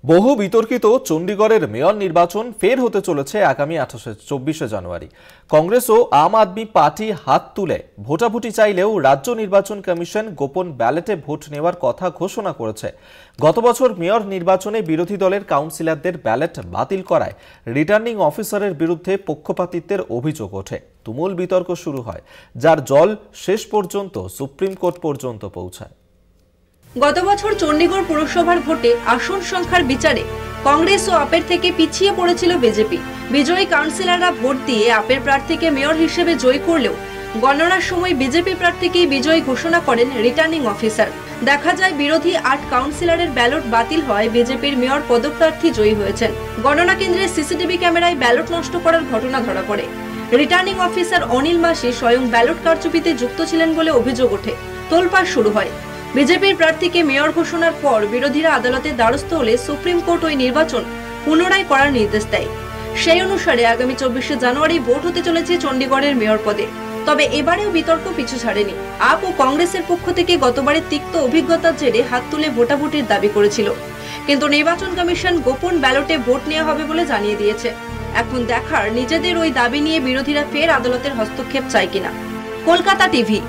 বহু বিতর্কিত চণ্ডীগড়ের মেয়র নির্বাচন ফের হতে চলেছে আগামী 24শে জানুয়ারি। কংগ্রেস ও আম আদমি পার্টি হাত তুলে ভোটাভুটি চাইলেও রাজ্য নির্বাচন কমিশন গোপন ব্যালটে ভোট নেওয়ার কথা ঘোষণা করেছে। গত বছর মেয়র নির্বাচনে বিরোধী দলের কাউন্সিলরদের ব্যালট বাতিল করায় রিটার্নিং অফিসারের বিরুদ্ধে পক্ষপাতিত্বের অভিযোগ ওঠে। তুমুল বিতর্ক শুরু হয়, যার জল শেষ পর্যন্ত সুপ্রিম কোর্ট পর্যন্ত পৌঁছায়। গত বছর চণ্ডীগড় পুরসভার ভোটে আসন সংখ্যার বিচারে কংগ্রেস ও আপের থেকে পিছিয়ে পড়েছিল বিজেপি। বিজয়ী কাউন্সিলররা ভোট দিয়ে আপের প্রার্থীকে মেয়র হিসেবে জয়ী করলেও গণনার সময় বিজেপি প্রার্থীকেই বিজয়ী ঘোষণা করেন রিটার্নিং অফিসার। দেখা যায় বিরোধী 8 কাউন্সিলরের ব্যালট বাতিল হয়, বিজেপির মেয়র পদপ্রার্থী জয়ী হয়েছেন। গণনা কেন্দ্রে সিসিটিভি ক্যামেরায় ব্যালট নষ্ট করার ঘটনা ধরা পড়ে। রিটার্নিং অফিসার অনিল মাসি স্বয়ং ব্যালট কারচুপিতে যুক্ত ছিলেন বলে অভিযোগ ওঠে। তোলপাড় শুরু হয়। বিজেপির প্রার্থীকে মেয়র ঘোষণার পর বিরোধীরা আদালতের দ্বারস্থ হলে সুপ্রিম কোর্ট ওই নির্বাচন পুনরায় করার নির্দেশ দেয়। সেই অনুসারে আগামী 24শে জানুয়ারি ভোট হতে চলেছে চণ্ডীগড়ের মেয়র পদে। তবে এবারেও বিতর্ক পিছু ছাড়েনি। আপ ও কংগ্রেসের পক্ষ থেকে গতবারের তিক্ত অভিজ্ঞতার জেরে হাত তুলে ভোটাভুটির দাবি করেছিল, কিন্তু নির্বাচন কমিশন গোপন ব্যালটে ভোট নেওয়া হবে বলে জানিয়ে দিয়েছে। এখন দেখার নিজেদের ওই দাবি নিয়ে বিরোধীরা ফের আদালতের হস্তক্ষেপ চায় কিনা। কলকাতা টিভি।